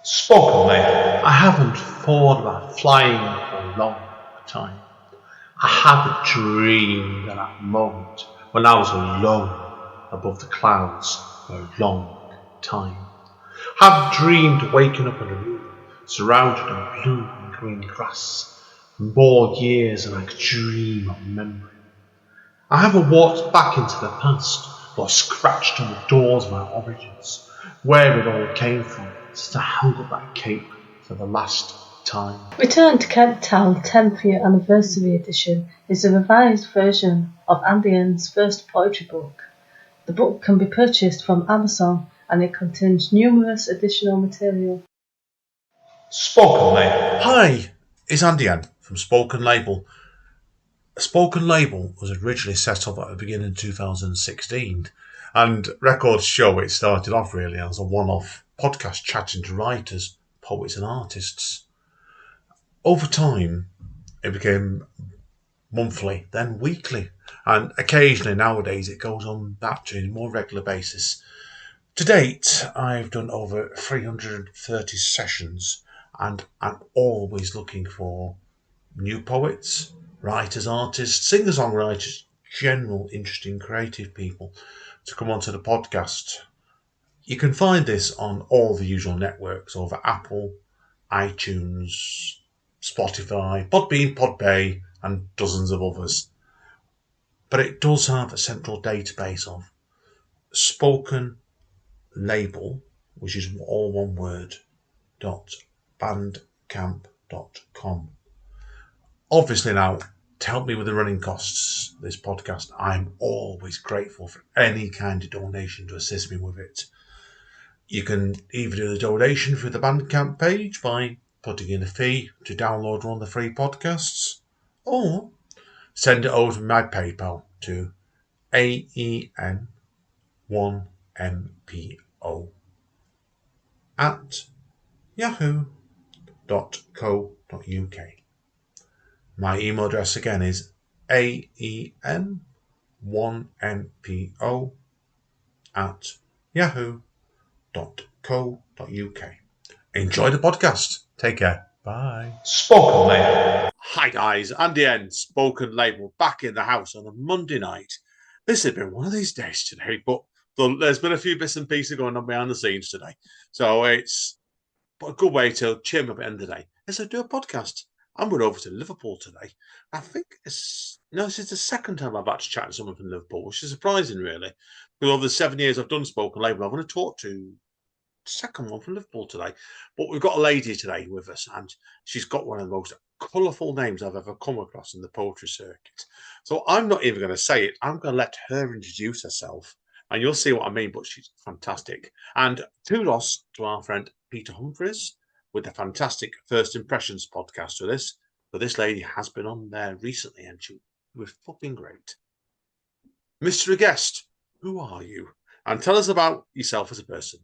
Spoken label. I haven't thought about flying for a long time. I haven't dreamed of that moment when I was alone above the clouds for a long time. I haven't dreamed of waking up in a room surrounded in blue and green grass for more years than I could dream of remembering. I haven't walked back into the past or scratched on the doors of my origins, where it all came from, since I held up that cape for the last time. Return to Kent Town 10th Year Anniversary Edition is a revised version of Andy N's first poetry book. The book can be purchased from Amazon and it contains numerous additional material. Spoken Label. Hi, it's Andy N from Spoken Label. Spoken Label was originally set up at the beginning of 2016, and records show it started off really as a one-off podcast chatting to writers, poets and artists. Over time, it became monthly, then weekly, and occasionally nowadays it goes on back to a more regular basis. To date, I've done over 330 sessions, and I'm always looking for new poets, writers, artists, singer-songwriters, general interesting creative people to come onto the podcast. You can find this on all the usual networks over Apple, iTunes, Spotify, Podbean, Podpay, and dozens of others. But it does have a central database of spoken label, which is all one word, .bandcamp.com. Obviously now, to help me with the running costs of this podcast, I'm always grateful for any kind of donation to assist me with it. You can either do the donation through the Bandcamp page by putting in a fee to download one of the free podcasts, or send it over to my PayPal to aen1mpo at yahoo.co.uk. My email address again is aen1mpo at yahoo.co.uk. Enjoy the podcast. Take care. Bye. Spoken Label. Hi guys, Andy N, Spoken Label, back in the house on a Monday night. This has been one of these days today, but there's been a few bits and pieces going on behind the scenes today. So it's a good way to cheer me up at the end of the day is to do a podcast. I'm going over to Liverpool today. I think this is the second time I've had to chat to someone from Liverpool, which is surprising, really. Because over the 7 years I've done Spoken Label, I've only talked to second one from Liverpool today. But we've got a lady today with us, and she's got one of the most colourful names I've ever come across in the poetry circuit. So I'm not even going to say it. I'm going to let her introduce herself, and you'll see what I mean, but she's fantastic. And kudos to our friend Peter Humphreys with the fantastic First Impressions podcast with us. But this lady has been on there recently, and she was fucking great. Mr. Guest, who are you? And tell us about yourself as a person.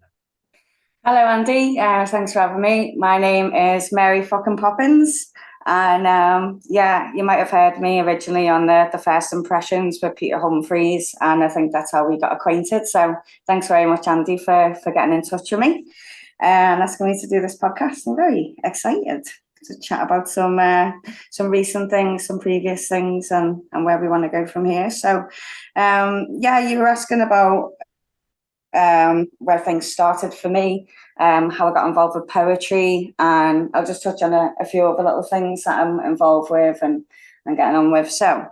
Hello, Andy. Thanks for having me. My name is Mary fucking Poppins. And you might have heard me originally on the First Impressions with Peter Humphreys. And I think that's how we got acquainted. So thanks very much, Andy, for getting in touch with me and asking me to do this podcast. I'm very excited to chat about some recent things, some previous things, and where we want to go from here. So, you were asking about where things started for me, how I got involved with poetry, and I'll just touch on a few other little things that I'm involved with and getting on with. So,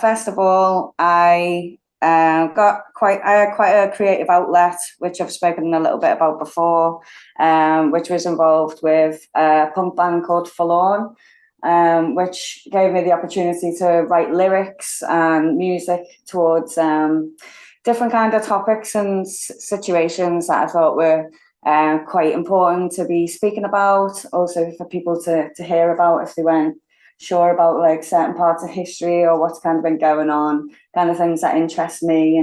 first of all, I had quite a creative outlet, which I've spoken a little bit about before, which was involved with a punk band called Forlorn, which gave me the opportunity to write lyrics and music towards different kind of topics and situations that I thought were quite important to be speaking about, also for people to hear about if they weren't sure about like certain parts of history or what's kind of been going on, kind of things that interest me.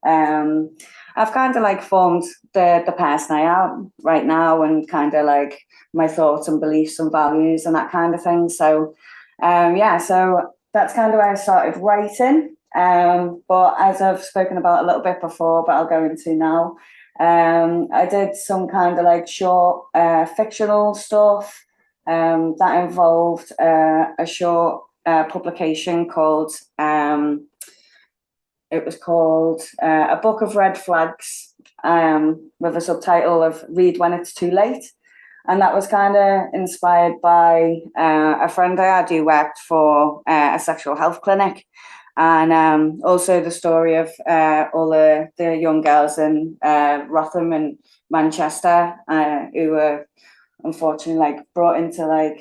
And I've kind of like formed the person I am right now, and kind of like my thoughts and beliefs and values and that kind of thing. So so that's kind of where I started writing. But as I've spoken about a little bit before, but I'll go into now, I did some kind of like short fictional stuff that involved a short publication called it was called A Book of Red Flags, with a subtitle of Read When It's Too Late. And that was kind of inspired by a friend I had who worked for a sexual health clinic. And also the story of all the young girls in Wrotham and Manchester who were unfortunately like brought into like,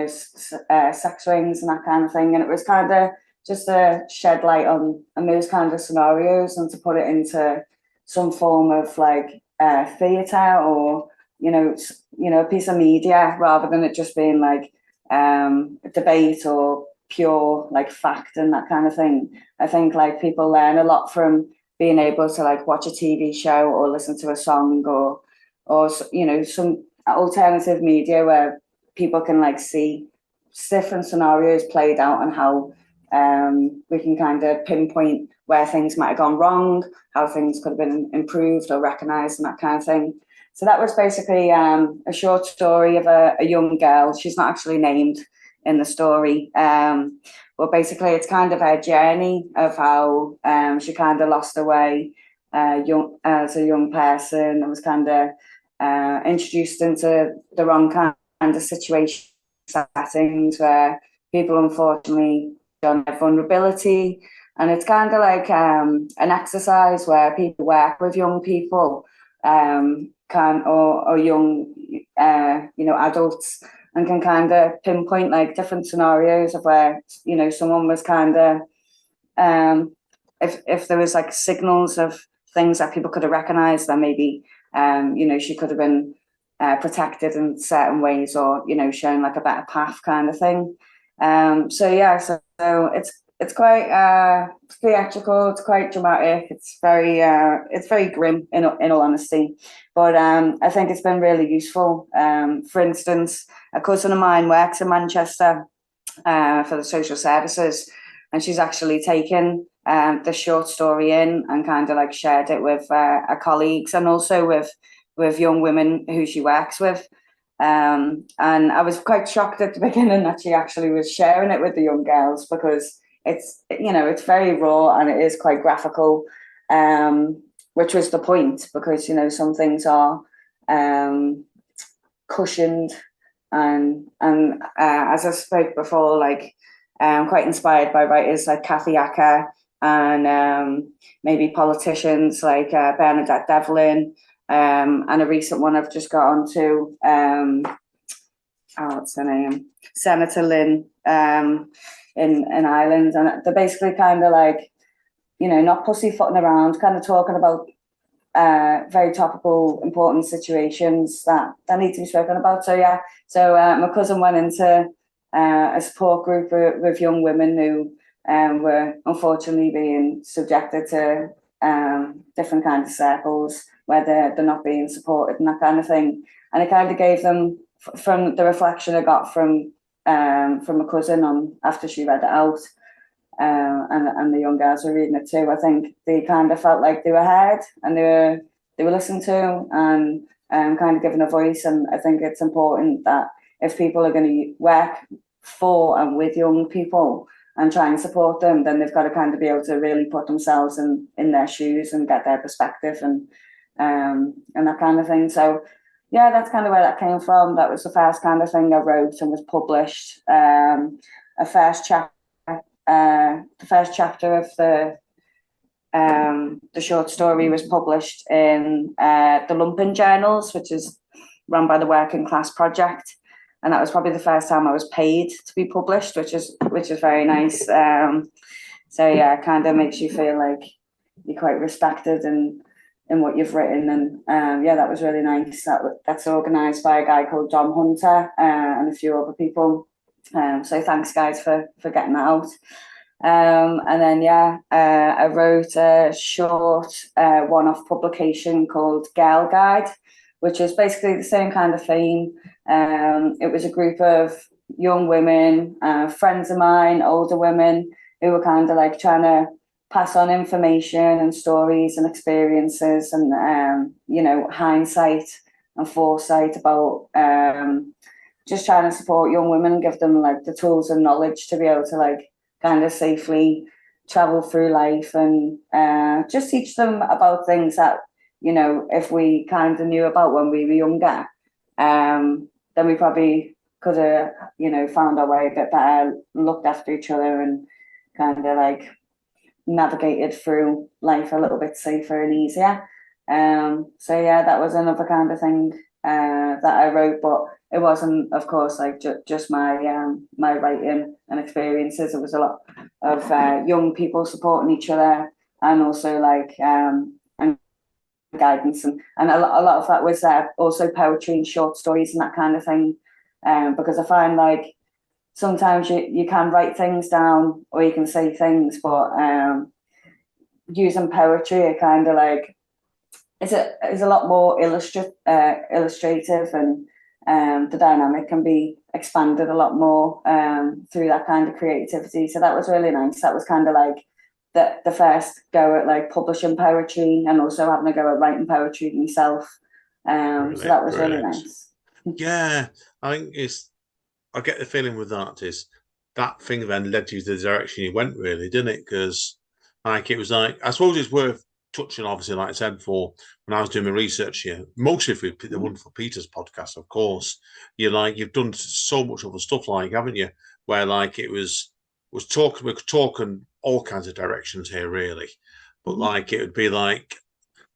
sex rings and that kind of thing. And it was kind of just to shed light on those kind of scenarios and to put it into some form of like theatre or a piece of media, rather than it just being like debate or pure like fact and that kind of thing. I think like people learn a lot from being able to like watch a TV show or listen to a song or some alternative media where people can like see different scenarios played out and how we can kind of pinpoint where things might have gone wrong, how things could have been improved or recognised and that kind of thing. So that was basically a short story of a young girl. She's not actually named in the story, but basically it's kind of her journey of how she kind of lost her way as a young person and was kind of introduced into the wrong kind of situation settings where people unfortunately don't have vulnerability. And it's kind of like an exercise where people work with young people or young adults, and can kind of pinpoint like different scenarios of where someone was kind of if there was like signals of things that people could have recognized, then maybe she could have been protected in certain ways, or shown like a better path kind of thing. So it's quite theatrical, it's quite dramatic, it's very grim in all honesty, but I think it's been really useful. For instance, a cousin of mine works in Manchester for the social services, and she's actually taken the short story in and kind of like shared it with her colleagues and also with young women who she works with. And I was quite shocked at the beginning that she actually was sharing it with the young girls, because it's very raw and it is quite graphical, which was the point, because some things are cushioned and as I spoke before, like quite inspired by writers like Kathy Acker and maybe politicians like Bernadette Devlin, and a recent one I've just got onto, what's her name? Senator Lynn in Ireland. And they're basically kind of like, not pussyfooting around, kind of talking about very topical, important situations that need to be spoken about. So yeah, my cousin went into a support group with young women who were unfortunately being subjected to different kinds of circles where they're not being supported and that kind of thing. And it kind of gave them, from the reflection I got from my cousin on after she read it out, and the young girls were reading it too, I think they kind of felt like they were heard and they were listened to and kind of given a voice. And I think it's important that if people are going to work for and with young people and try and support them, then they've got to kind of be able to really put themselves in their shoes and get their perspective and that kind of thing. So yeah, that's kind of where that came from. That was the first kind of thing I wrote and was published. The first chapter of the short story was published in the Lumpen Journals, which is run by the Working Class Project, and that was probably the first time I was paid to be published, which is very nice. So yeah, it kind of makes you feel like you're quite respected in what you've written, and yeah, that was really nice. That's organised by a guy called Dom Hunter and a few other people. So thanks guys for getting that out. And then I wrote a short one-off publication called Girl Guide, which is basically the same kind of theme. It was a group of young women, friends of mine, older women, who were kind of like trying to pass on information and stories and experiences and hindsight and foresight about just trying to support young women, give them like the tools and knowledge to be able to like kind of safely travel through life and just teach them about things that, if we kind of knew about when we were younger, then we probably could have, found our way a bit better, looked after each other and kind of like navigated through life a little bit safer and easier. So yeah, that was another kind of thing that I wrote, but it wasn't, of course, like just my my writing and experiences. It was a lot of young people supporting each other, and also like and guidance, and a lot of that was also poetry and short stories and that kind of thing. Because I find like sometimes you can write things down or you can say things, but using poetry, it kind of like is a lot more illustrative, and the dynamic can be expanded a lot more through that kind of creativity. So that was really nice. That was kind of like the first go at like publishing poetry and also having a go at writing poetry myself. So that was really nice. Yeah, I think I get the feeling with that is that thing then led you to the direction you went, really, didn't it? Because like it was like I suppose it's worth touching, obviously, like I said before, when I was doing my research here, mostly for the Wonderful Peters podcast, of course. You've done so much other stuff, like, haven't you? Where like we're talking all kinds of directions here, really. But like it would be like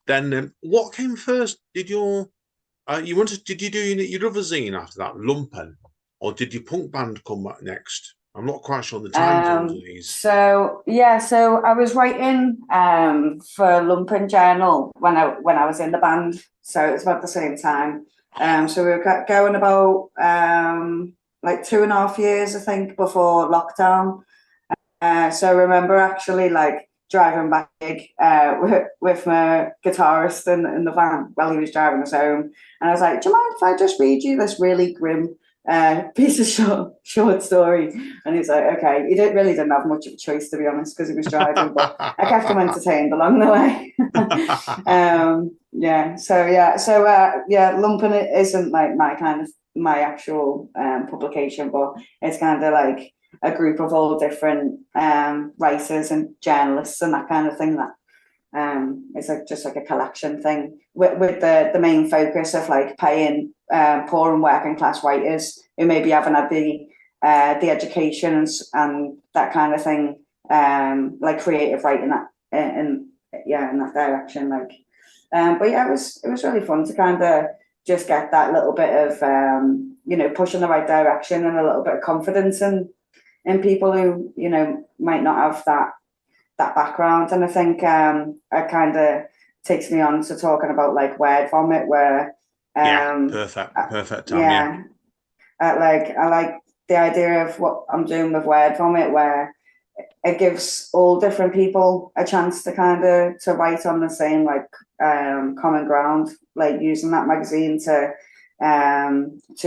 then what came first? Did you do your other zine after that, Lumpen, or did your punk band come back next? I'm not quite sure the time zones of these. So I was writing for Lumpen Journal when I was in the band, so it was about the same time. So we were going about like 2.5 years, I think, before lockdown. So I remember actually like driving back with my guitarist in the van while he was driving us home, and I was like, "Do you mind if I just read you this really grim piece of short story?" And he's like, "Okay." He didn't have much of a choice, to be honest, because he was driving, but I kept him entertained along the way. Lumpen isn't like my actual publication, but it's kind of like a group of all different writers and journalists and that kind of thing. That it's like just like a collection thing with the main focus of like paying poor and working class writers who maybe haven't had the education and that kind of thing, like creative writing that in that direction. Like, but yeah, it was really fun to kind of just get that little bit of push in the right direction and a little bit of confidence in people who might not have that background. And I think it kind of takes me on to talking about like word vomit, where perfect time. Yeah, I like the idea of what I'm doing with word vomit, where it gives all different people a chance to kind of to write on the same like common ground, like using that magazine to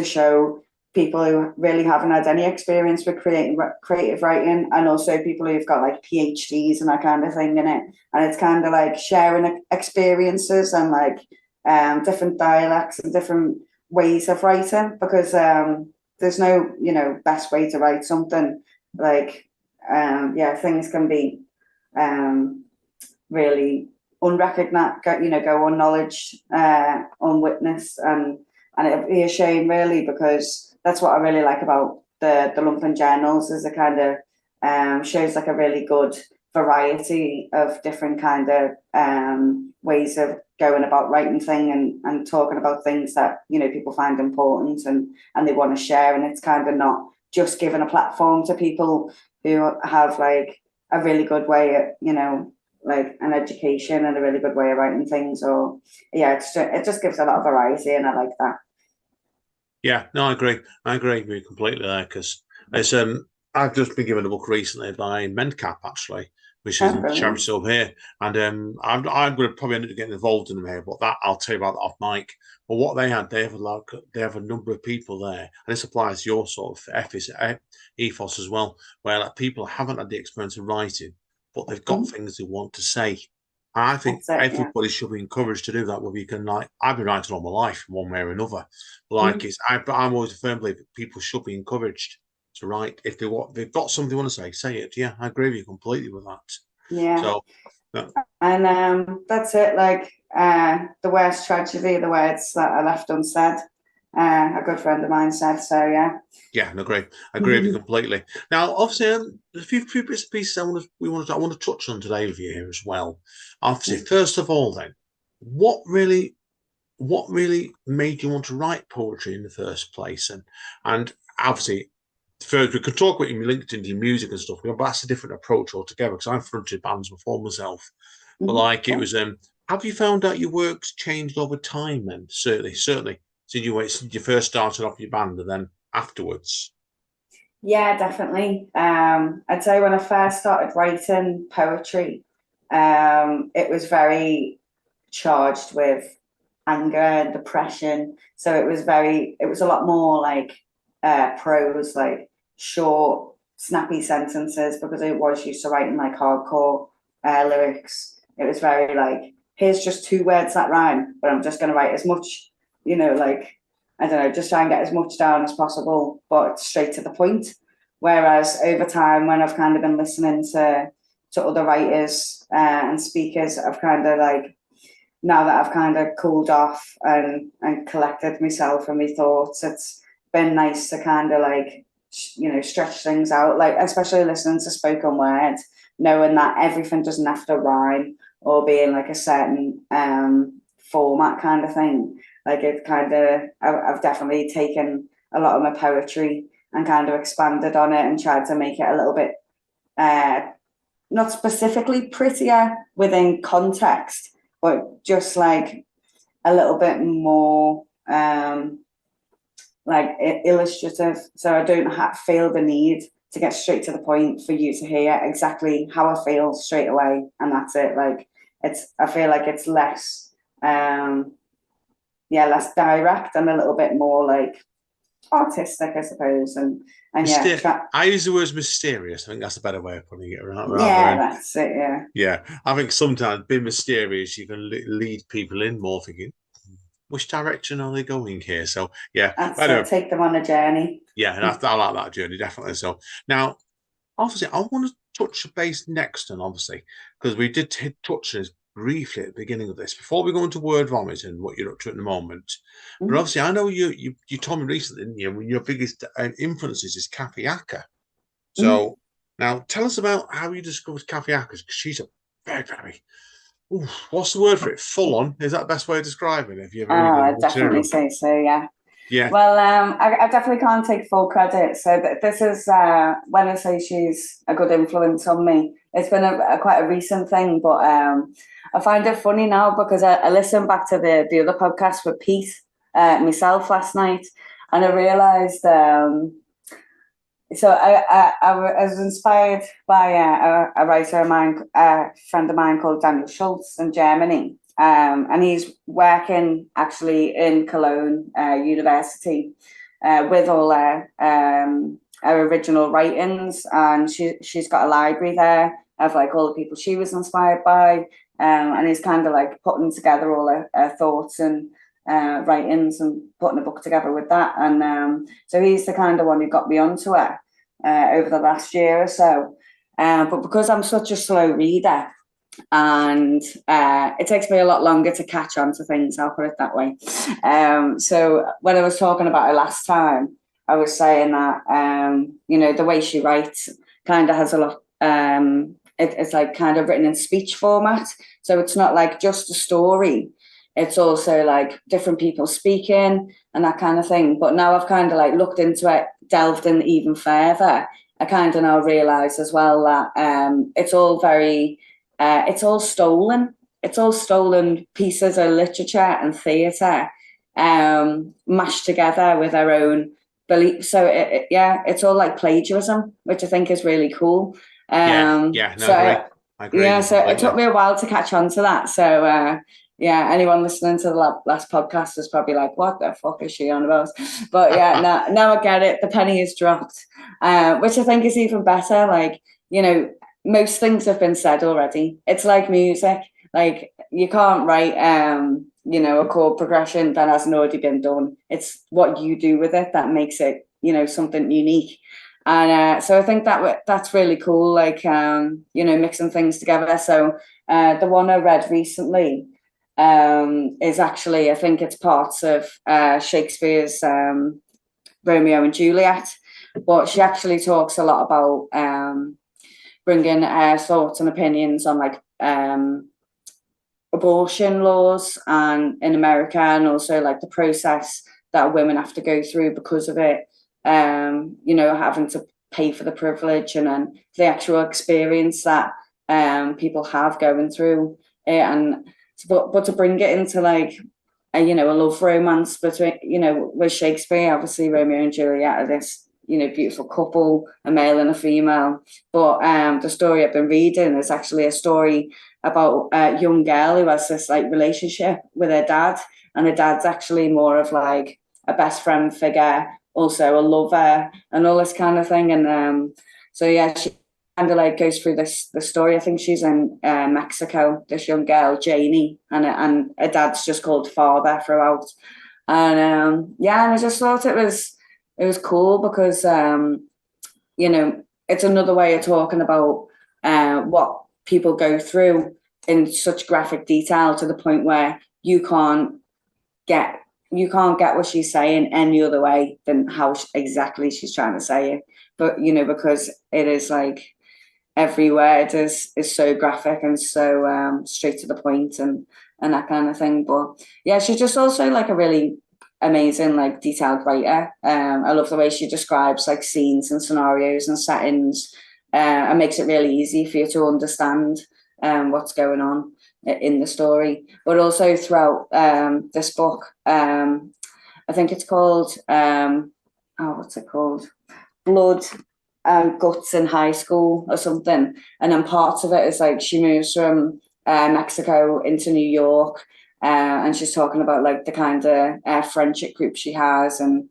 show people who really haven't had any experience with creative writing, and also people who've got like PhDs and that kind of thing in it. And it's kind of like sharing experiences and like different dialects and different ways of writing, because there's no best way to write something. Like things can be really unrecognized, go unknowledged, unwitnessed, and it'd be a shame, really, because that's what I really like about the Lumpen journals, is it kind of shows like a really good variety of different kind of ways of going about writing and talking about things that people find important and they want to share. And it's kind of not just giving a platform to people who have like a really good way at like an education and a really good way of writing things. Or it just gives a lot of variety, and I like that. Yeah, no, I agree. I agree with you completely there, because it's I've just been given a book recently by Mendcap, actually, which is a charity over here, and I'm going to probably end up getting involved in them here, but that I'll tell you about that off mic. But what they have a number of people there, and this applies to your sort of ethos as well, where like people haven't had the experience of writing, but they've got things they want to say. And I think everybody should be encouraged to do that. Where you can, like, I've been writing all my life, one way or another. Like, I'm always a firm believer that people should be encouraged to write if they've got something they want to say it. Yeah, I agree with you completely with that. Yeah. So, and that's it. Like, the worst tragedy, the words that are left unsaid. A good friend of mine said so. Yeah. Yeah, no, great. I agree with you completely. Now, obviously, there's a few bits and pieces I want to touch on today with you here as well. Obviously, first of all, then, what really made you want to write poetry in the first place? And obviously, first we could talk about your LinkedIn, your music and stuff, but that's a different approach altogether because I've fronted bands before myself. But like it was, have you found out your work's changed over time? Then certainly, since you first started off your band and then afterwards. Yeah, definitely. I'd say when I first started writing poetry, it was very charged with anger and depression. So it was a lot more like prose, like short, snappy sentences, because I was used to writing like hardcore lyrics. It was very like, here's just 2 words that rhyme, but I'm just going to write as much, like, I don't know, just try and get as much down as possible, but straight to the point. Whereas over time, when I've kind of been listening to other writers and speakers, I've kind of like, now that I've kind of cooled off and collected myself and my thoughts, it's been nice to kind of like, stretch things out, like especially listening to spoken word, knowing that everything doesn't have to rhyme or be in like a certain format kind of thing. Like it kind of, I've definitely taken a lot of my poetry and kind of expanded on it and tried to make it a little bit, not specifically prettier within context, but just like a little bit more like illustrative. So I don't feel the need to get straight to the point for you to hear exactly how I feel straight away. And that's it. Like I feel like it's less, less direct and a little bit more like artistic, I suppose. And I use the words mysterious. I think that's a better way of putting it. That's it. Yeah. Yeah, I think sometimes being mysterious, you can lead people in more thinking, which direction are they going here? So yeah, take them on a journey. Yeah, I like that journey definitely. So now, obviously, I want to touch base next, and obviously, because we did touch this briefly at the beginning of this before we go into word vomit and what you're up to at the moment. But obviously, I know you told me recently, didn't you? One of your biggest influences is Kathy Acker. So now, tell us about how you discovered Kathy Acker, because she's a very, very what's the word for it? Full on? Is that the best way of describing it? If you ever I'd definitely say so, yeah. Yeah. Well, I definitely can't take full credit. So this is when I say she's a good influence on me. It's been quite a recent thing, but I find it funny now because I listened back to the other podcast with Pete myself last night, and I realised. So I was inspired by a writer of mine, a friend of mine called Daniel Schultz in Germany. And he's working actually in Cologne University with all her original writings, and she's got a library there of like all the people she was inspired by, and he's kind of like putting together all her thoughts and writings and putting a book together with that. And so he's the kind of one who got me onto her over the last year or so. But because I'm such a slow reader, and it takes me a lot longer to catch on to things, I'll put it that way. So when I was talking about her last time, I was saying that the way she writes kind of has a lot. It's like kind of written in speech format, so it's not like just a story. It's also like different people speaking and that kind of thing. But now I've kind of like looked into it, delved in even further. I kind of now realise as well that it's all very. It's all stolen. It's all stolen pieces of literature and theatre, mashed together with our own belief. So it's all like plagiarism, which I think is really cool. I agree. So it took me a while to catch on to that. So anyone listening to the last podcast is probably like, "What the fuck is she on about?" But now I get it. The penny is dropped, which I think is even better. Like most things have been said already. It's like music. Like you can't write a chord progression that hasn't already been done. It's what you do with it that makes it, something unique. And so I think that's really cool, like mixing things together. So the one I read recently is actually, I think it's parts of Shakespeare's Romeo and Juliet, but she actually talks a lot about bringing thoughts and opinions on like abortion laws and in America, and also like the process that women have to go through because of it. Having to pay for the privilege and then the actual experience that people have going through it, and but to bring it into like a love romance between with Shakespeare. Obviously Romeo and Juliet are this beautiful couple, a male and a female, but the story I've been reading is actually a story about a young girl who has this like relationship with her dad, and her dad's actually more of like a best friend figure, also a lover and all this kind of thing. And so yeah, she kind of like goes through the story. I think she's in Mexico, this young girl Janie, and her dad's just called father throughout. And and I just thought it was cool because it's another way of talking about what people go through in such graphic detail, to the point where you can't get what she's saying any other way than how exactly she's trying to say it. But because it is like every word is so graphic and so straight to the point, and that kind of thing. But yeah, she's just also like a really amazing, like detailed writer. I love the way she describes like scenes and scenarios and settings, and makes it really easy for you to understand what's going on in the story. But also throughout this book, I think it's called what's it called? Blood and Guts in High School or something. And then parts of it is like she moves from Mexico into New York, and she's talking about like the kind of friendship group she has, and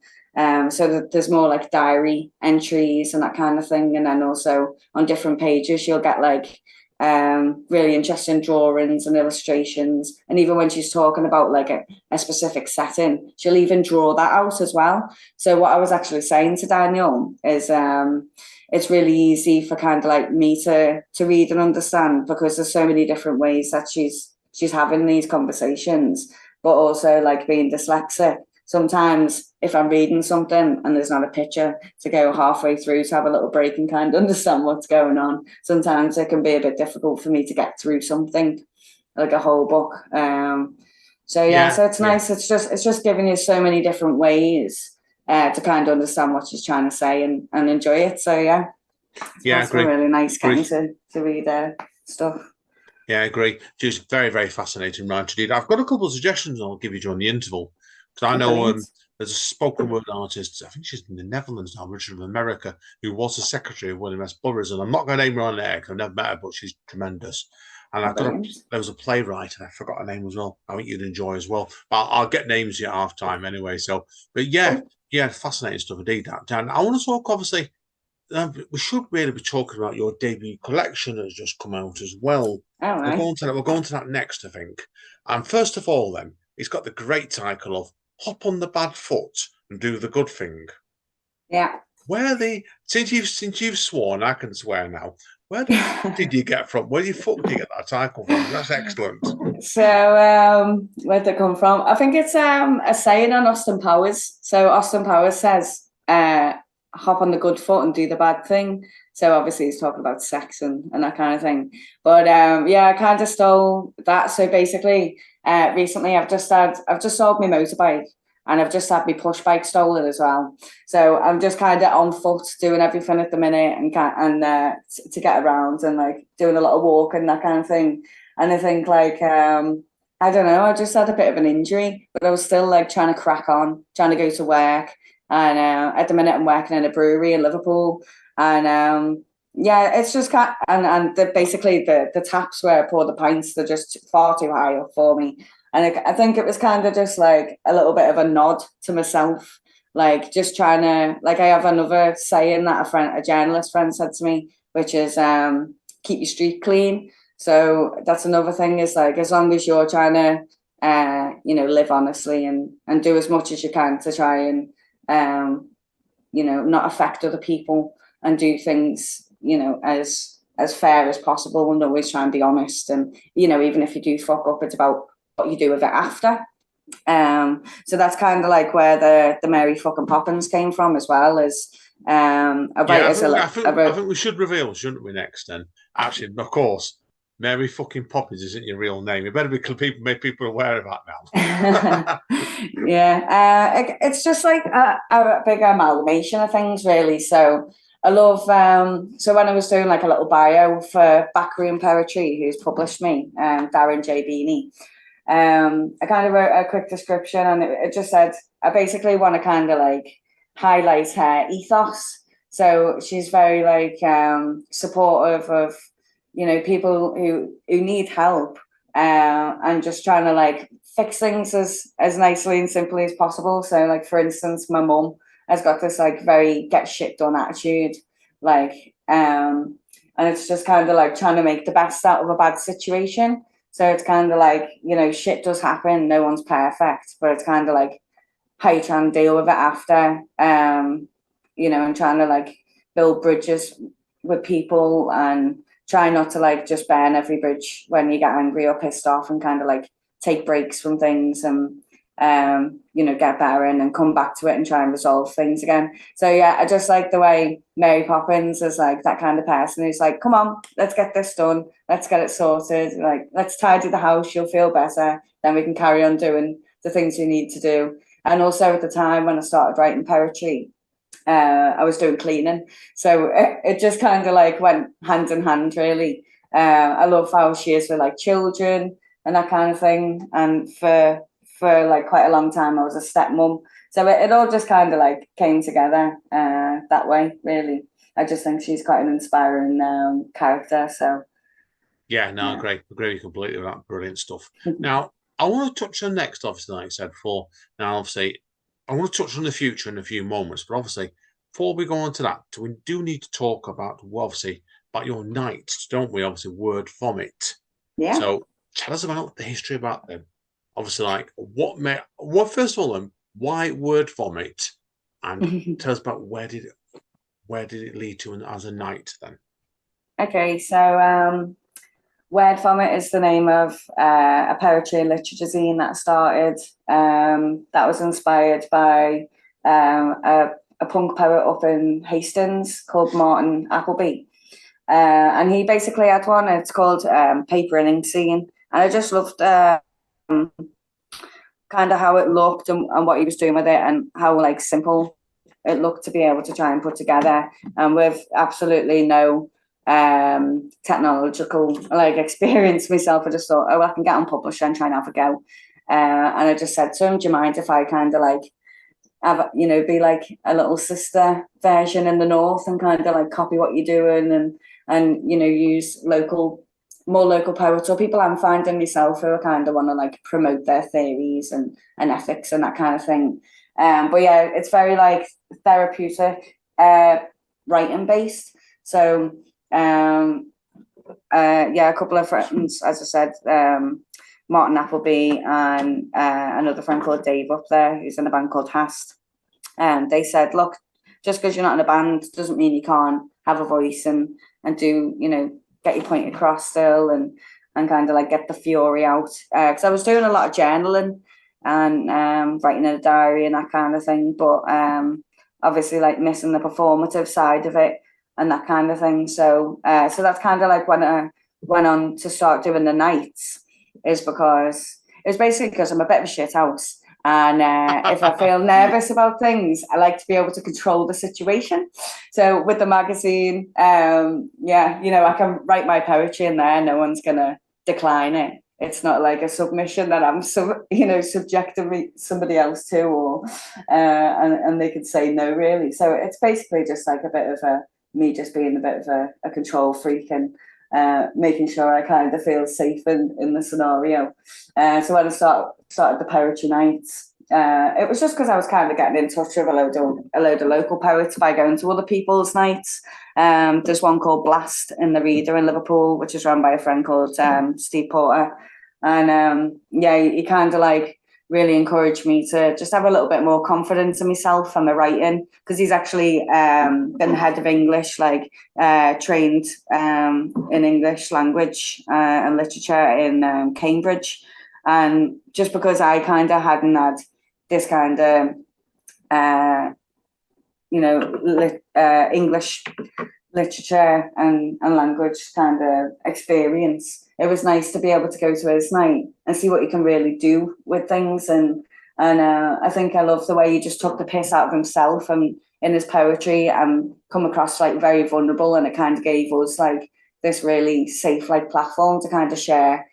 so that there's more like diary entries and that kind of thing. And then also on different pages you'll get like really interesting drawings and illustrations, and even when she's talking about like a specific setting, she'll even draw that out as well. So what I was actually saying to Daniel is it's really easy for kind of like me to read and understand, because there's so many different ways that she's having these conversations. But also, like being dyslexic, sometimes if I'm reading something and there's not a picture to go halfway through to have a little break and kind of understand what's going on, sometimes it can be a bit difficult for me to get through something like a whole book. So it's nice. It's just giving you so many different ways to kind of understand what she's trying to say and enjoy it. So that's been really nice getting to read stuff. Yeah, I agree. She's very, very fascinating writer indeed. I've got a couple of suggestions I'll give you during the interval, because I know there's a spoken word artist, I think she's in the Netherlands now, originally of America, who was the secretary of William S. Burroughs, and I'm not going to name her on there because I've never met her, but she's tremendous. And there was a playwright, and I forgot her name as well. I think you'd enjoy as well. But I'll get names at half time anyway. So, but yeah, fascinating stuff indeed. Dan, I want to talk obviously. We should really be talking about your debut collection that has just come out as well. All right. We're going to that next, I think. And first of all, then, it's got the great title of "Hop on the Bad Foot and Do the Good Thing." Yeah. Since you've sworn, I can swear now. Where did you get from? Where the fuck did you get that title from? That's excellent. So where'd it come from? I think it's a saying on Austin Powers. So Austin Powers says, hop on the good foot and do the bad thing. So obviously he's talking about sex and that kind of thing. But I kind of stole that. So basically, recently I've just sold my motorbike, and I've just had my push bike stolen as well. So I'm just kind of on foot doing everything at the minute, and to get around, and like doing a lot of walk and that kind of thing. And I think like I don't know, I just had a bit of an injury, but I was still like trying to crack on, trying to go to work. And at the minute I'm working in a brewery in Liverpool, and it's just basically the taps where I pour the pints, they're just far too high up for me. And I think it was kind of just like a little bit of a nod to myself, like just trying to, like I have another saying that a journalist friend said to me, which is keep your street clean. So that's another thing, is like, as long as you're trying to live honestly and do as much as you can to try and not affect other people, and do things as fair as possible, and always try and be honest. And even if you do fuck up, it's about what you do with it after. So that's kind of like where the Mary fucking Poppins came from, as well as I think we should reveal, shouldn't we, next then? Actually, of course, Mary fucking Poppins isn't your real name. You better make people aware of that now. Yeah, it's just like a big amalgamation of things, really. So I love, so when I was doing like a little bio for Backroom Poetry, who's published me, Darren J. Beanie, I kind of wrote a quick description, and it just said, I basically want to kind of like highlight her ethos. So she's very like supportive of people who need help, and just trying to like fix things as nicely and simply as possible. So like, for instance, my mum has got this like very get shit done attitude, like and it's just kind of like trying to make the best out of a bad situation. So it's kind of like, shit does happen, no one's perfect, but it's kind of like how you try and deal with it after, and trying to like build bridges with people, and try not to like just burn every bridge when you get angry or pissed off, and kind of like take breaks from things, and get better in and come back to it and try and resolve things again. So yeah, I just like the way Mary Poppins is like that kind of person who's like, come on, let's get this done, let's get it sorted, like let's tidy the house, you'll feel better, then we can carry on doing the things we need to do. And also at the time when I started writing poetry, I was doing cleaning, so it just kind of like went hand in hand, really. I love how she is with like children and that kind of thing, and for like quite a long time I was a stepmom, so it all just kind of like came together that way, really. I just think she's quite an inspiring character. So yeah, no, yeah. agree completely with that. Brilliant stuff. Now, I want to touch on next, obviously, like I said before. Now, obviously, I want to touch on the future in a few moments, but obviously, before we go on to that, we do need to talk about, well, obviously, about your nights, don't we? Obviously, Word Vomit. Yeah. So, tell us about the history about them. Obviously, like, first of all, why Word Vomit? And tell us about where did it lead to as a night then? Okay, so Word Vomit is the name of a poetry and literature zine that I started. That was inspired by a punk poet up in Hastings called Martin Appleby. And he basically had one. It's called Paper and Ink Scene. And I just loved kind of how it looked, and what he was doing with it, and how like simple it looked to be able to try and put together, and with absolutely no technological like experience myself. I just thought, oh, I can get on Publisher and try and have a go. And I just said to him, do you mind if I kind of like have, be like a little sister version in the north, and kind of like copy what you're doing, and use more local poets or people I'm finding myself who kind of want to like promote their theories and ethics and that kind of thing. But yeah, it's very like therapeutic, writing based. So a couple of friends, as I said, Martin Appleby and another friend called Dave up there, who's in a band called Hast. They said, look, just because you're not in a band doesn't mean you can't have a voice and do, get your point across still, and kind of like get the fury out. Because I was doing a lot of journaling and writing in a diary and that kind of thing, but obviously like missing the performative side of it and that kind of thing. So that's kind of like when I went on to start doing the nights, is because it's basically because I'm a bit of a shit house. And if I feel nervous about things, I like to be able to control the situation. So with the magazine, I can write my poetry in there. No one's going to decline it. It's not like a submission that I'm subjecting somebody else to, or and they could say no, really. So it's basically just like a bit of me just being a bit of a control freak, and making sure I kind of feel safe in the scenario. So when I started the poetry nights, it was just because I was kind of getting in touch with a load of local poets by going to other people's nights. There's one called Blast in the Reader in Liverpool, which is run by a friend called Steve Porter. And he kind of like really encouraged me to just have a little bit more confidence in myself and my writing, because he's actually been head of English, like trained in English language and literature in Cambridge. And just because I kind of hadn't had this kind of English literature and language kind of experience, it was nice to be able to go to his night and see what he can really do with things. And I think I love the way he just took the piss out of himself and in his poetry and come across like very vulnerable, and it kind of gave us like this really safe like platform to kind of share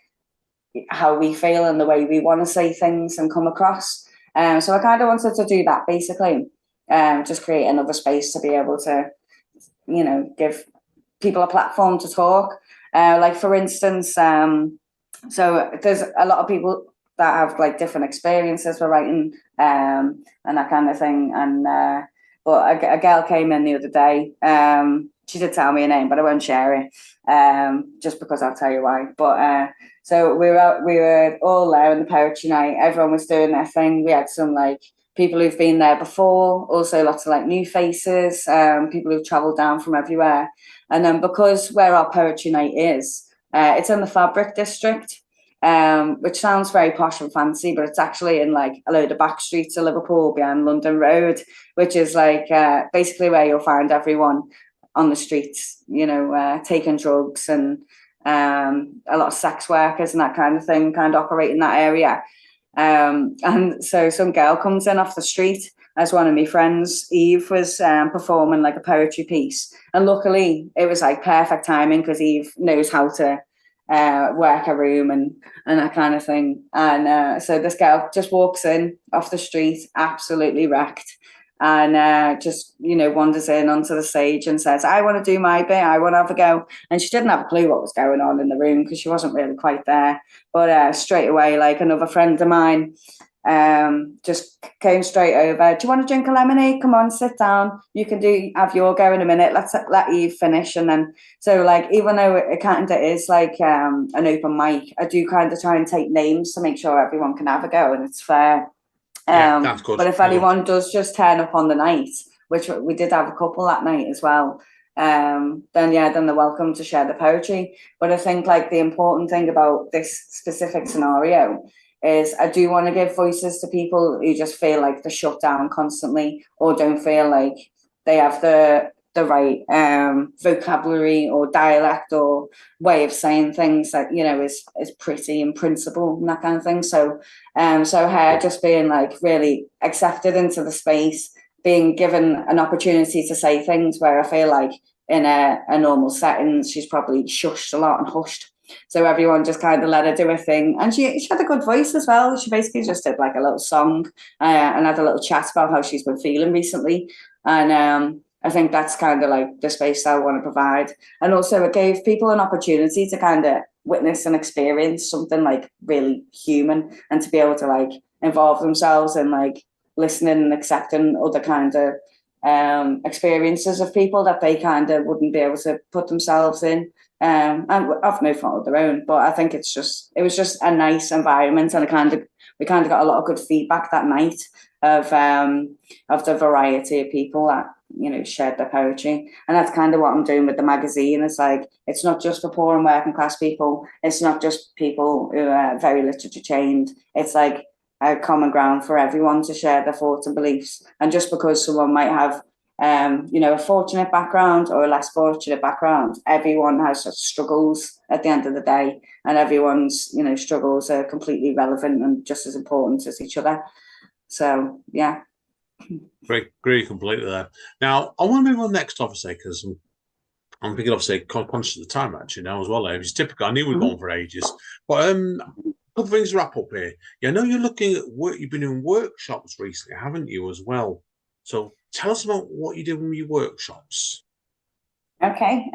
how we feel and the way we want to say things and come across. So I kind of wanted to do that basically, just create another space to be able to, give people a platform to talk. Like for instance, so there's a lot of people that have like different experiences with writing and that kind of thing. And but a girl came in the other day. She did tell me her name, but I won't share it, just because I'll tell you why. But so we were all there in the poetry night. Everyone was doing their thing. We had some like people who've been there before, also lots of like new faces, people who've travelled down from everywhere. And then because where our poetry night is, it's in the Fabric District, which sounds very posh and fancy, but it's actually in like a load of back streets of Liverpool behind London Road, which is like basically where you'll find everyone on the streets, taking drugs and a lot of sex workers and that kind of thing kind of operate in that area. And so some girl comes in off the street as one of my friends, Eve, was performing like a poetry piece. And luckily it was like perfect timing because Eve knows how to work a room and that kind of thing. And so this girl just walks in off the street, absolutely wrecked. And just, wanders in onto the stage and says, I want to do my bit, I want to have a go. And she didn't have a clue what was going on in the room because she wasn't really quite there. But straight away, like another friend of mine just came straight over. Do you want to drink a lemonade? Come on, sit down. You can have your go in a minute. Let's let Eve finish. And then, so like, even though it kind of is like an open mic, I do kind of try and take names to make sure everyone can have a go and it's fair. That's good. But if anyone does just turn up on the night, which we did have a couple that night as well, then they're welcome to share the poetry. But I think like the important thing about this specific scenario is I do want to give voices to people who just feel like they're shut down constantly or don't feel like they have the right vocabulary or dialect or way of saying things that is pretty in principle and that kind of thing. So her just being like really accepted into the space, being given an opportunity to say things where I feel like in a normal setting she's probably shushed a lot and hushed. So everyone just kind of let her do her thing, and she had a good voice as well. She basically just did like a little song and had a little chat about how she's been feeling recently. And I think that's kind of like the space I want to provide. And also it gave people an opportunity to kind of witness and experience something like really human and to be able to like involve themselves in like listening and accepting other kind of experiences of people that they kind of wouldn't be able to put themselves in. And I've no fault of their own, but I think it was just a nice environment, and we kind of got a lot of good feedback that night of the variety of people that shared their poetry. And that's kind of what I'm doing with the magazine. It's like it's not just for poor and working class people. It's not just people who are very literature trained. It's like a common ground for everyone to share their thoughts and beliefs. And just because someone might have a fortunate background or a less fortunate background, everyone has such struggles at the end of the day, and everyone's struggles are completely relevant and just as important as each other. So yeah, Agree completely there. Now I want to move on next, obviously, because I'm thinking obviously conscious of the time actually now as well. It's typical. I knew we'd gone for ages, but a couple of things to wrap up here. Yeah, I know you're looking at work. You've been doing workshops recently, haven't you, as well? So tell us about what you do with your workshops. Okay.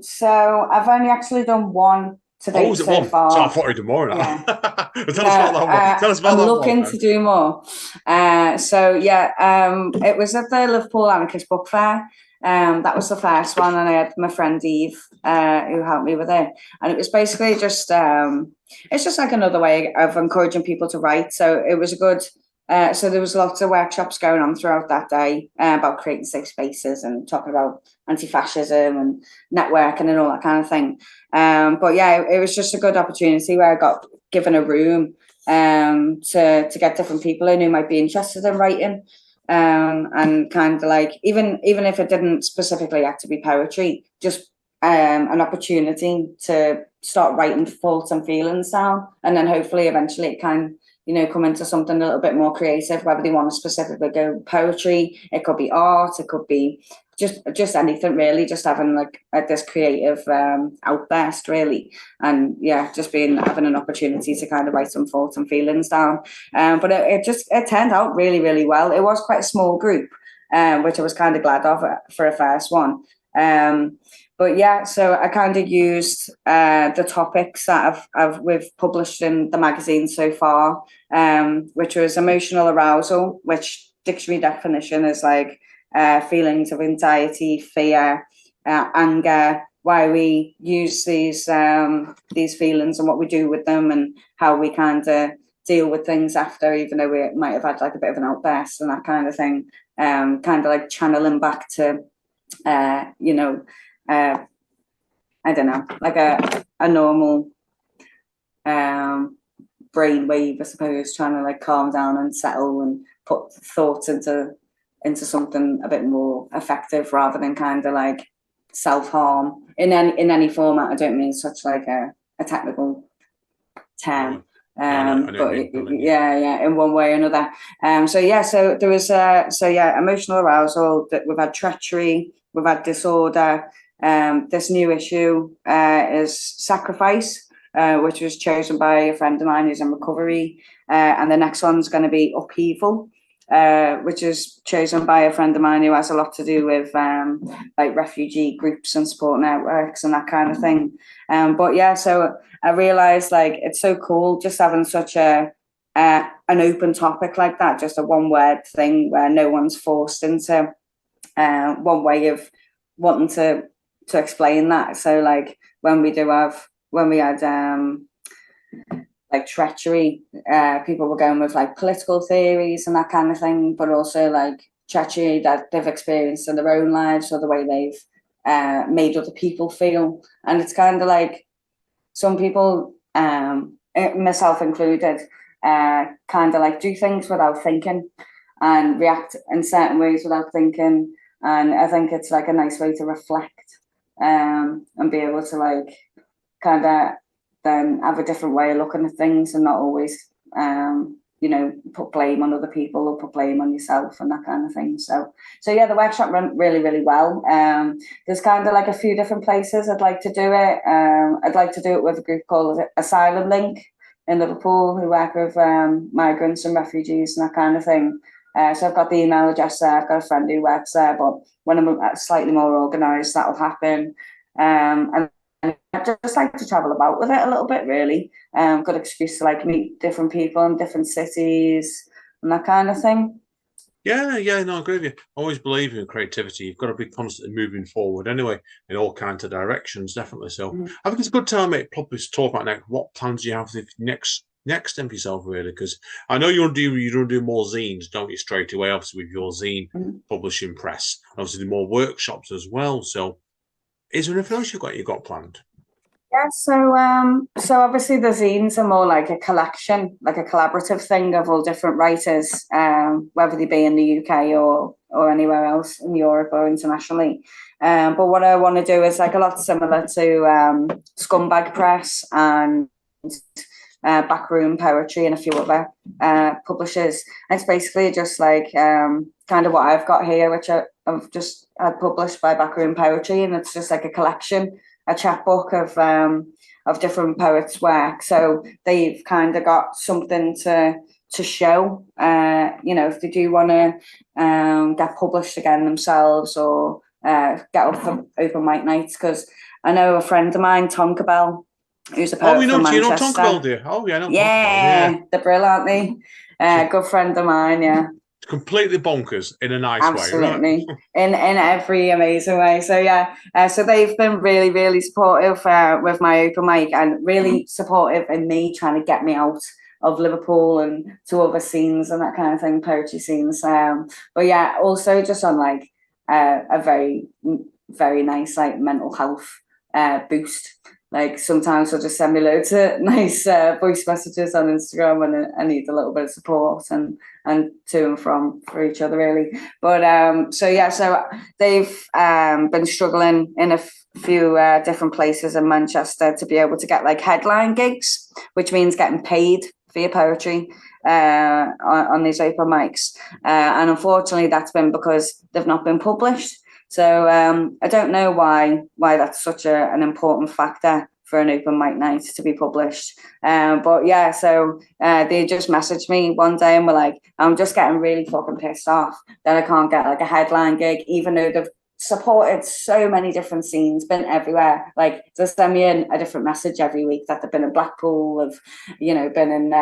So I've only actually done one to Oh, date was it so one? So I far. thought you'd do more now. Yeah. Tell No, us about that one. Tell us about I'm that one, looking man. to do more. It was at the Liverpool Anarchist Book Fair. That was the first one, and I had my friend Eve who helped me with it. And it was basically just it's just like another way of encouraging people to write. So it was a good. So there was lots of workshops going on throughout that day about creating safe spaces and talking about anti-fascism and networking and all that kind of thing. But yeah, it was just a good opportunity where I got given a room to get different people in who might be interested in writing. And kind of like even if it didn't specifically have to be poetry, just an opportunity to start writing thoughts and feelings down, and then hopefully eventually it can come into something a little bit more creative, whether they want to specifically go poetry, it could be art, it could be just anything really, just having like this creative outburst really, and yeah, just having an opportunity to kind of write some thoughts and feelings down. But it turned out really, really well. It was quite a small group, which I was kind of glad of for a first one. But yeah, so I kind of used the topics that we've published in the magazine so far, which was emotional arousal, which dictionary definition is like feelings of anxiety, fear, anger, why we use these feelings and what we do with them, and how we kind of deal with things after, even though we might have had like a bit of an outburst and that kind of thing. Kind of like channeling back to I don't know, like a normal brainwave, I suppose, trying to like calm down and settle and put thoughts into something a bit more effective, rather than kind of like self-harm in any format. I don't mean such like a technical term. Yeah, in one way or another. So there was emotional arousal, that we've had treachery, we've had disorder. This new issue is sacrifice, which was chosen by a friend of mine who's in recovery, and the next one's going to be upheaval, which is chosen by a friend of mine who has a lot to do with like refugee groups and support networks and that kind of thing. So I realized like it's so cool just having such an open topic like that, just a one word thing where no one's forced into one way of wanting to explain that. So like when we had like treachery, people were going with like political theories and that kind of thing, but also like treachery that they've experienced in their own lives, or the way they've made other people feel. And it's kind of like some people, myself included, kind of like do things without thinking and react in certain ways without thinking. And I think it's like a nice way to reflect and be able to like kind of then have a different way of looking at things, and not always put blame on other people or put blame on yourself and that kind of thing. So yeah, the workshop went really, really well. There's kind of like a few different places I'd like to do it. I'd like to do it with a group called Asylum Link in Liverpool, who work with migrants and refugees and that kind of thing. So I've got the email address there. I've got a friend who works there, but when I'm slightly more organised, that'll happen. And I just like to travel about with it a little bit, really. Good excuse to like meet different people in different cities and that kind of thing. No, I agree with you. I always believe in creativity. You've got to be constantly moving forward anyway, in all kinds of directions, definitely. So I think it's a good time, mate, probably to talk about next. What plans do you have next then for yourself, really? Because I know you want to do more zines, don't you, straight away, obviously, with your zine publishing press. Obviously, do more workshops as well. So is there anything else you've got planned? Yeah, so obviously the zines are more like a collection, like a collaborative thing of all different writers, whether they be in the UK or anywhere else in Europe or internationally. But what I want to do is like a lot similar to Scumbag Press and Backroom Poetry and a few other publishers. And it's basically just like kind of what I've got here, which I've just had published by Backroom Poetry, and it's just like a collection, a chapbook of different poets' work. So they've kind of got something to show, if they do want to get published again themselves, or get up for open mic nights. Because I know a friend of mine, Tonka Bell, who's a Oh, poet we know, from do you know Manchester. Tonkerville, do you? Oh, yeah, I know Tonkerville, yeah. Yeah, they're brilliant, aren't they? Good friend of mine, yeah. Completely bonkers in a nice way, right? Absolutely, in every amazing way. So yeah, so they've been really, really supportive with my open mic, and really supportive in me trying to get me out of Liverpool and to other scenes and that kind of thing, poetry scenes. But yeah, also just on like a very, very nice like mental health boost. Like sometimes they'll just send me loads of nice voice messages on Instagram when I need a little bit of support and to and from for each other really. But so yeah, so they've been struggling in a few different places in Manchester to be able to get like headline gigs, which means getting paid for your poetry on these open mics. And unfortunately, that's been because they've not been published. So I don't know why that's such an important factor for an open mic night to be published. But yeah, so they just messaged me one day and were like, I'm just getting really fucking pissed off that I can't get like a headline gig, even though they've supported so many different scenes, been everywhere. Like they send me in a different message every week that they've been in Blackpool, have, you know, been in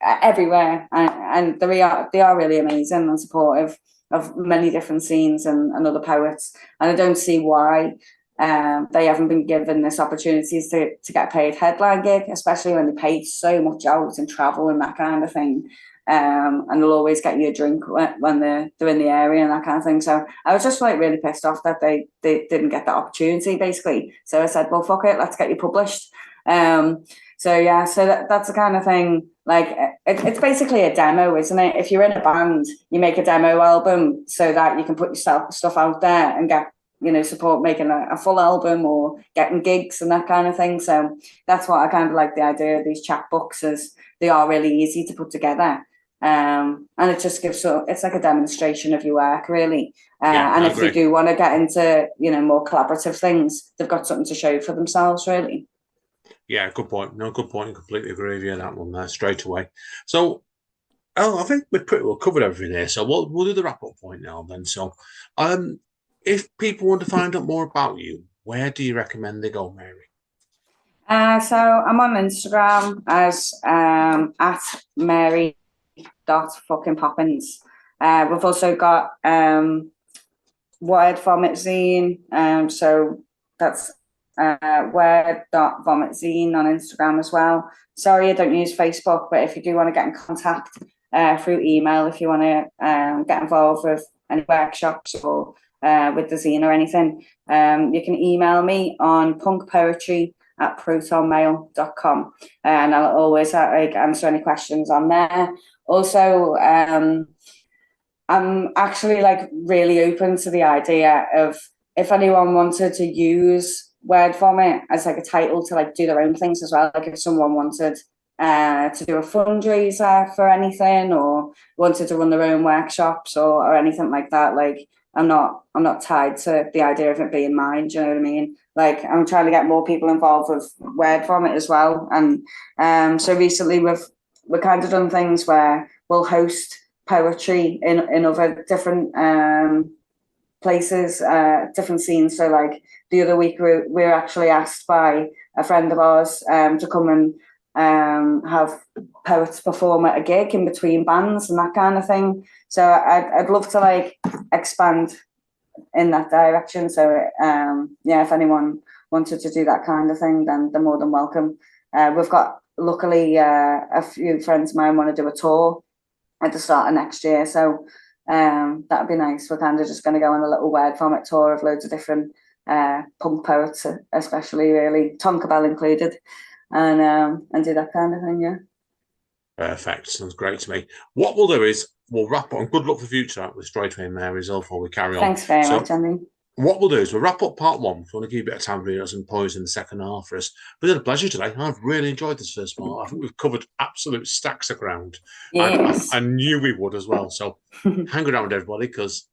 everywhere. And they are really amazing and supportive of many different scenes and other poets. And I don't see why they haven't been given this opportunities to get paid headline gig, especially when they paid so much out and travel and that kind of thing. And they'll always get you a drink when they're in the area and that kind of thing. So I was just like really pissed off that they didn't get that opportunity basically. So I said, well, fuck it, let's get you published. So yeah, so that's the kind of thing. Like it's basically a demo, isn't it? If you're in a band, you make a demo album so that you can put your stuff out there and get, you know, support making a full album or getting gigs and that kind of thing. So that's what I kind of like the idea of these chapbooks, is they are really easy to put together. And it just gives it's like a demonstration of your work really. And if they do want to get into, you know, more collaborative things, they've got something to show for themselves really. Yeah, good point. No, good point. I completely agree with you on that one there straight away. So, I think we've pretty well covered everything here. So we'll do the wrap up point now then. So, if people want to find out more about you, where do you recommend they go, Mary? So I'm on Instagram as at Mary.fucking-Poppins. We've also got word vomit zine. So that's word.vomit-zine on Instagram as well. Sorry, I don't use Facebook, but if you do want to get in contact through email, if you want to get involved with any workshops or with the zine or anything, you can email me on punkpoetry@protonmail.com, and I'll always answer any questions on there. Also, I'm actually like really open to the idea of if anyone wanted to use word vomit as like a title to like do their own things as well. Like if someone wanted to do a fundraiser for anything or wanted to run their own workshops or anything like that, like I'm not tied to the idea of it being mine. Do you know what I mean? Like I'm trying to get more people involved with word vomit as well. And so recently we've kind of done things where we'll host poetry in other different places, different scenes. So like the other week we were actually asked by a friend of ours to come and have poets perform at a gig in between bands and that kind of thing. So I'd love to like expand in that direction. So yeah, if anyone wanted to do that kind of thing, then they're more than welcome. We've got luckily a few friends of mine want to do a tour at the start of next year, so that'd be nice. We're kind of just going to go on a little word vomit tour of loads of different punk poets, especially really Tonkerbell included, and do that kind of thing. Yeah, Perfect. Sounds great to me. What we'll do is we'll wrap up. And good luck for the future with Straight Away Mary's before we carry on. Thanks very much, Andy. What we'll do is we'll wrap up part one. If we want to keep a bit of time for us and poise in the second half for us. But it's a pleasure today. I've really enjoyed this first part. I think we've covered absolute stacks of ground. Yes. I knew we would as well. So hang around, everybody, because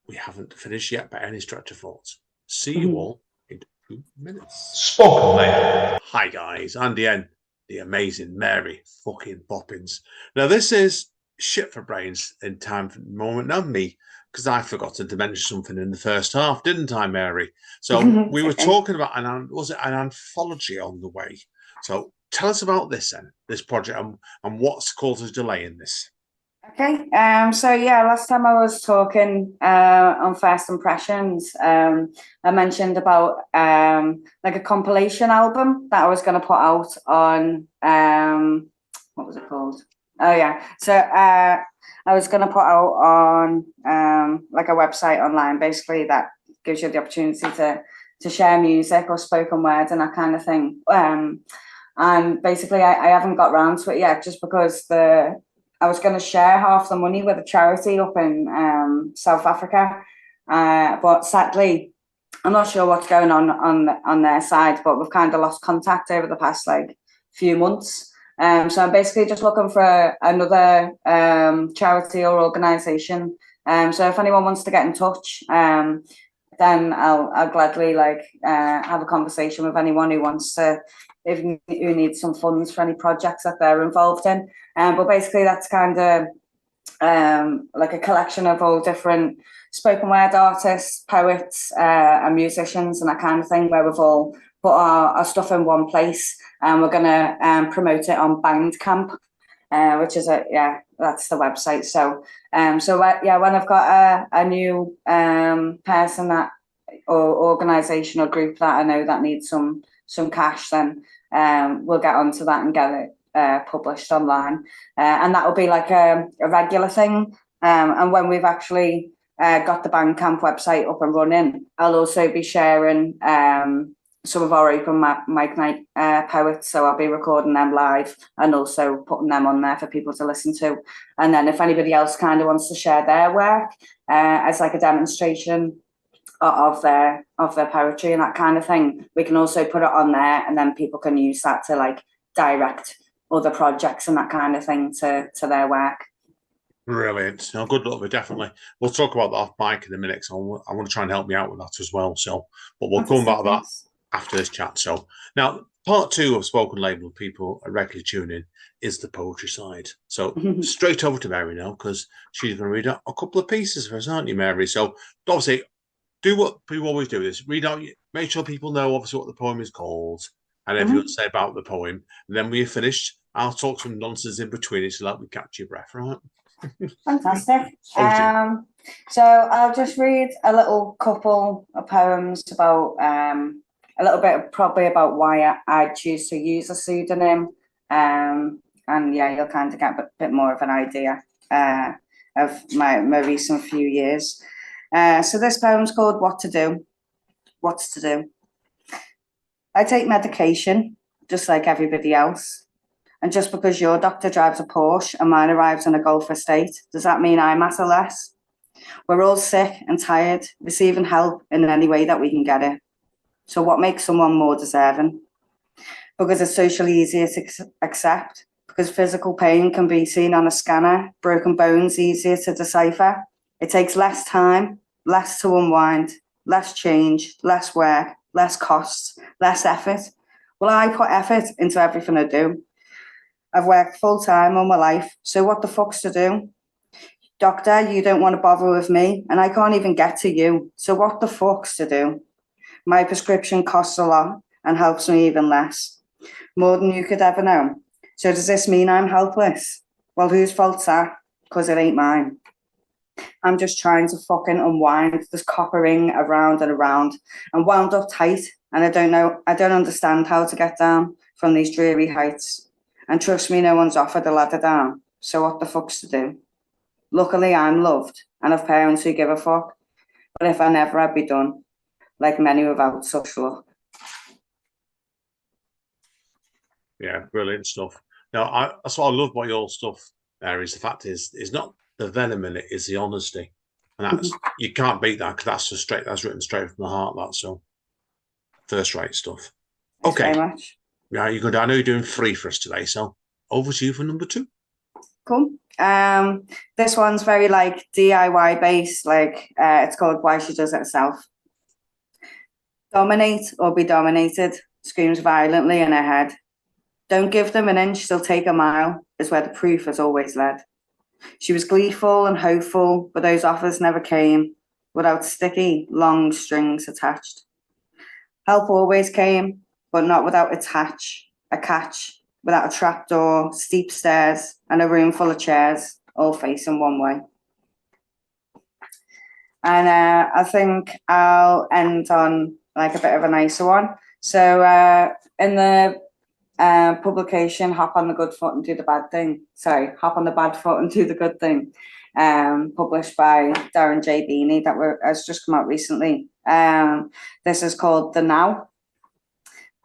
we haven't finished yet by any stretch of thoughts. See you all in 2 minutes. Spoken Label. Hi, guys. Andy N, the amazing Mary fucking Poppins. Now, this is shit for brains in time for the moment. Not me, because I forgot to mention something in the first half, didn't I, Mary? So we were talking about was it an anthology on the way? So tell us about this then, this project, and what's caused a delay in this. Okay, so yeah, last time I was talking on First Impressions, I mentioned about like a compilation album that I was going to put out on, what was it called? Oh yeah, so I was going to put out on like a website online, basically, that gives you the opportunity to share music or spoken word and that kind of thing. And basically, I haven't got round to it yet, just because I was going to share half the money with a charity up in South Africa, but sadly, I'm not sure what's going on their side. But we've kind of lost contact over the past like few months. So I'm basically just looking for another charity or organisation. So if anyone wants to get in touch, then I'll gladly have a conversation with anyone who wants to, who needs some funds for any projects that they're involved in. But basically, that's kind of like a collection of all different spoken word artists, poets, and musicians, and that kind of thing, where we've all put our stuff in one place, and we're going to promote it on Bandcamp, which is that's the website. So when I've got a new person that or organisation or group that I know that needs some cash, then we'll get onto that and get it published online, and that will be like a regular thing. And when we've actually got the Bandcamp website up and running, I'll also be sharing some of our open mic night poets. So I'll be recording them live and also putting them on there for people to listen to. And then if anybody else kind of wants to share their work as like a demonstration of their poetry and that kind of thing, we can also put it on there, and then people can use that to like direct other projects and that kind of thing to their work. Brilliant. No, good luck with it, definitely. We'll talk about that off mic in a minute. So I want to try and help me out with that as well. So, but we'll come back to that after this chat. So now, part 2 of Spoken Label, people are regularly tuning in, is the poetry side. So straight over to Mary now, because she's going to read out a couple of pieces for us, aren't you, Mary? So obviously, do what people always do: is read out, make sure people know obviously what the poem is called, and everything to say about the poem. And then when you're finished, I'll talk some nonsense in between it to let me catch your breath, right? Fantastic. So I'll just read a little couple of poems about a little bit probably about why I choose to use a pseudonym, and yeah, you'll kind of get a bit more of an idea of my recent few years. So this poem's called What to Do. What's to do? I take medication just like everybody else. And just because your doctor drives a Porsche and mine arrives in a Golf estate, does that mean I matter less? We're all sick and tired, receiving help in any way that we can get it. So what makes someone more deserving? Because it's socially easier to accept, because physical pain can be seen on a scanner, broken bones easier to decipher. It takes less time, less to unwind, less change, less work, less costs, less effort. Well, I put effort into everything I do. I've worked full time all my life, so what the fuck's to do? Doctor, you don't want to bother with me, and I can't even get to you, so what the fuck's to do? My prescription costs a lot and helps me even less, more than you could ever know. So does this mean I'm helpless? Well, whose fault's that? Because it ain't mine. I'm just trying to fucking unwind this copper ring around and around and wound up tight, and I don't understand how to get down from these dreary heights. And trust me, no one's offered a ladder down. So what the fuck's to do? Luckily, I'm loved and have parents who give a fuck. But if I never, I'd be done, like many without such luck. Yeah, brilliant stuff. Now, that's what I love about your stuff, Mary, is the fact is not the venom in it, is the honesty. And that's you can't beat that, because that's written straight from the heart, that's so first rate stuff. Thanks Okay. very much. Yeah, I know you're doing 3 for us today, so over to you for number 2. Cool. This one's very like DIY based, like it's called Why She Does It Herself. Dominate or be dominated, screams violently in her head. Don't give them an inch, they'll take a mile, is where the proof has always led. She was gleeful and hopeful, but those offers never came without sticky, long strings attached. Help always came, but not without its hatch. a catch without a trapdoor, steep stairs, and a room full of chairs, all facing one way. And I think I'll end on like a bit of a nicer one. So in the publication, Hop on the Good Foot and Do the Bad Thing. Sorry, Hop on the Bad Foot and Do the Good Thing. Published by Darren J. Beanie, has just come out recently. This is called The Now.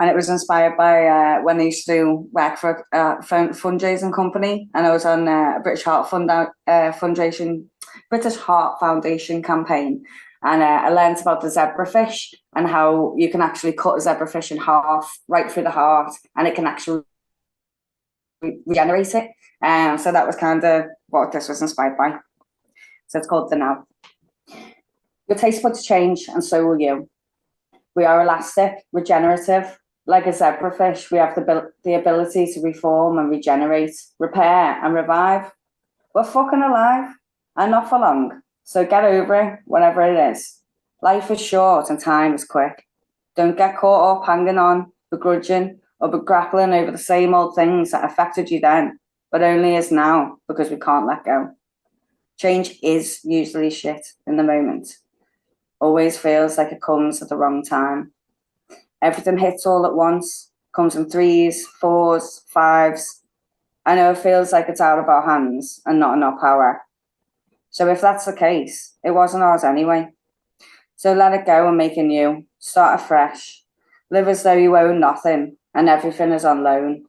And it was inspired by when I used to work for a fundraising company, and I was on a British Heart Foundation campaign, and I learned about the zebrafish and how you can actually cut a zebrafish in half right through the heart, and it can actually regenerate it. So that was kind of what this was inspired by. So it's called The Now. Your taste buds change, and so will you. We are elastic, regenerative. Like a zebrafish, we have the ability to reform and regenerate, repair and revive. We're fucking alive, and not for long. So get over it, whatever it is. Life is short and time is quick. Don't get caught up hanging on, begrudging, or grappling over the same old things that affected you then, but only is now because we can't let go. Change is usually shit in the moment. Always feels like it comes at the wrong time. Everything hits all at once, comes in 3s, 4s, 5s. I know it feels like it's out of our hands and not in our power. So if that's the case, it wasn't ours anyway. So let it go and make it new. Start afresh. Live as though you own nothing and everything is on loan.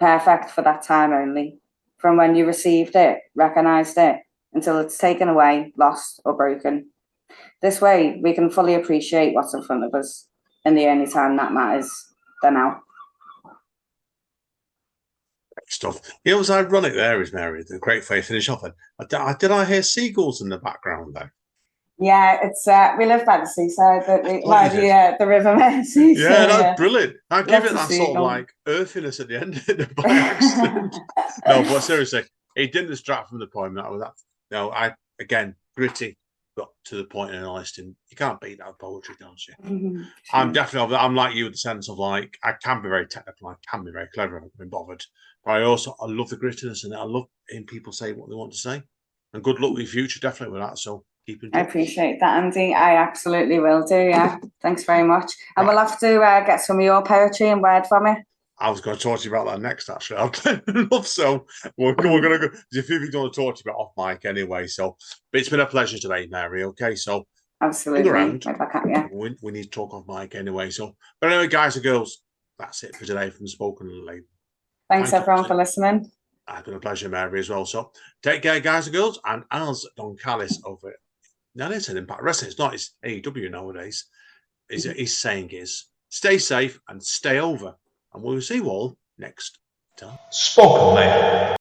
Perfect for that time only. From when you received it, recognized it, until it's taken away, lost or broken. This way, we can fully appreciate what's in front of us. And the only time that matters, the now. Great stuff. You know what's ironic there is, Mary, the great way to finish off. Did I hear seagulls in the background there? Yeah, it's we live by the seaside, but the River Mersey. Yeah, that's brilliant. I give it that sort of like earthiness at the end by accident. No, but seriously, it didn't distract from the poem. Again, gritty, got to the point in honest, and you can't beat that poetry, don't you? I'm like you in the sense of like I can be very technical, I can be very clever, I've been bothered, but I love the grittiness and I love hearing people say what they want to say. And good luck with your future, definitely with that. So keep in touch. I appreciate that, Andy. I absolutely will do. Yeah, thanks very much. And we'll have to get some of your poetry and word from it. I was going to talk to you about that next, actually. I'd love so. We're going to go. There's a few things I want to talk to you about off mic anyway. So, but it's been a pleasure today, Mary. Okay, so absolutely. Around, we need to talk off mic anyway. So, but anyway, guys and girls, that's it for today from Spoken Label. Thanks everyone for listening. It's been a pleasure, Mary, as well. So, take care, guys and girls. And as Don Callis over it, now it's an Impact Wrestling. It's not. It's AEW nowadays. His saying is, stay safe and stay over. And we'll see you all next time. Spoken Label.